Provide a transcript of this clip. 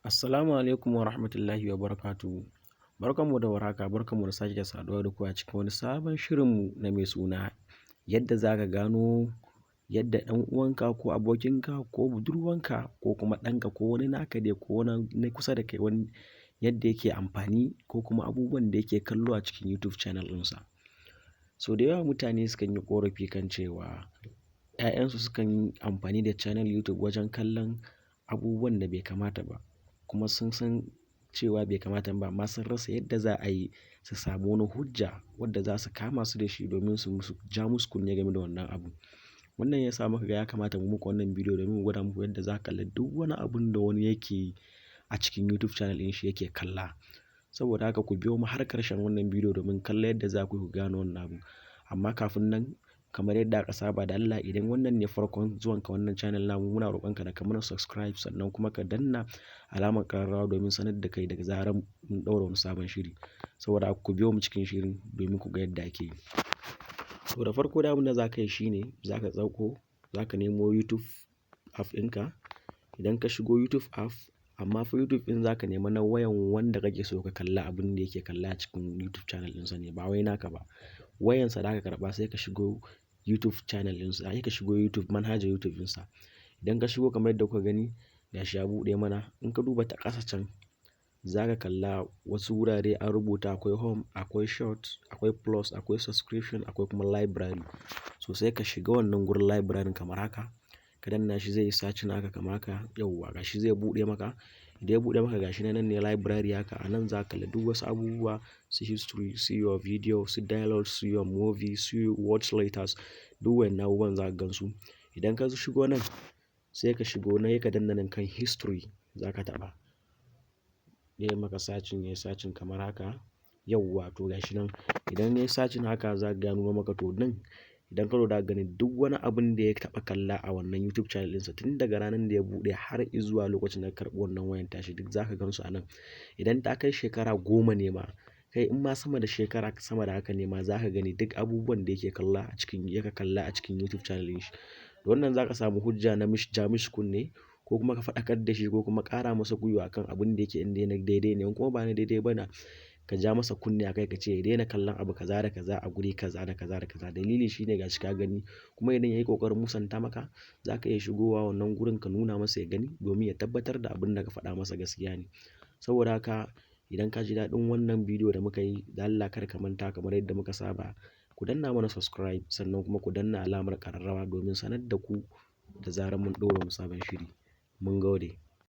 Assalamu alaikum wa rahmatullahi wa barakatuhu. Barkanmu da warhaka, barkanmu da sake saduwa da ku a cikin wani sabon shirinmu na mai suna yadda za ka gano yadda ɗan uwanka ko abokinka ko budurwanka ko kuma ɗanka ko wani naka dai ko wani na kusa da kai wani yadda yake amfani ko kuma abubuwan da yake kallo a cikin YouTube channel ɗinsa. So da yawa mutane sukan yi ƙorafi kan cewa ‘ya'yansu sukan yi amfani da channel YouTube wajen kallon abubuwan da bai kamata ba, kuma sun san cewa bai kamata ba amma sun rasa yadda za a yi su samu wani hujja wadda za su kama su da shi domin su ja musu kunne game da wannan abu. Wannan ya sa muka ga ya kamata mu muku wannan bidiyo domin mu gwada muku yadda za ka kalli duk wani abun da wani yake yi a cikin YouTube channel ɗin shi yake kalla. Saboda haka ku biyo mu har ƙarshen wannan bidiyo domin kallon yadda za ku gano wannan abu. Amma kafin nan, kamar yadda aka saba da Allah, idan wannan ne farkon zuwanka wannan channel namu, muna roƙonka da ka mana subscribe sannan kuma ka danna alamar ƙararrawa domin sanar da kai daga zarar mun ɗaura wani sabon shiri. Saboda haka ku biyo mu cikin shirin domin ku ga yadda ake yi. So da farko da abin da za ka yi shine za ka nemo YouTube app ɗinka. Idan ka shigo YouTube app, amma fa YouTube ɗin za ka nema na wayan wanda kake so ka kalla abin da yake kalla a cikin YouTube channel ɗinsa ne, ba wai naka ba. Wayansa da ka karɓa sai ka shigo YouTube channel ɗinsa, sai ka shigo YouTube manhajar YouTube ɗinsa. Idan ka shigo kamar yadda kuka gani, gashi ya buɗe mana. In ka duba ta ƙasa can, za ka kalla wasu wurare an rubuta akwai home, akwai short, akwai plus, akwai subscription, akwai kuma library. So sai ka shiga wannan gurin library kamar haka, ka danna shi zai yi searching haka kamar haka, yauwa gashi zai buɗe maka. Idan ya buɗe maka gashi nan ne library haka, a nan za ka kalli duk wasu abubuwa, su history, su your video, su dialogue, su your movie, su watch letters, duk wayannan abubuwan za ka gansu. Idan ka shigo nan, sai ka shigo nan ka danna nan kan history za ka taɓa. Yayi maka searching, yayi searching kamar haka, yauwa to gashi nan. Idan yayi searching haka za ka gano maka to nan. Idan ka zo da gani duk wani abun da ya taɓa kalla a wannan YouTube channel ɗinsa tun daga ranar da ya buɗe har izuwa lokacin da ka karɓi wannan wayan tashi, duk za ka gansu a nan. Idan ta kai shekara 10 ne ma, kai in ma sama da shekara sama da haka ne ma, za ka gani duk abubuwan da yake kalla a cikin YouTube channel ɗin shi. Wannan za ka samu hujja na ja mishi kunne, ko kuma ka faɗakar da shi, ko kuma ƙara masa gwiwa akan abin da yake inda na daidai ne, kuma ba na daidai ba na ka ja masa kunne akai ka ce ya daina kallon abu kaza da kaza a guri kaza da kaza da kaza. Dalili shine gashi ka gani, kuma idan yayi ƙoƙarin musanta maka, za ka iya shigowa wannan gurin ka nuna masa ya gani domin ya tabbatar da abin da ka faɗa masa gaskiya ne. Saboda haka idan ka ji daɗin wannan bidiyo da muka yi, da Allah kar ka manta kamar yadda muka saba, ku danna mana subscribe sannan kuma ku danna alamar ƙararrawa domin sanar da ku da zarar mun ɗora wani sabon shiri. Mun gode.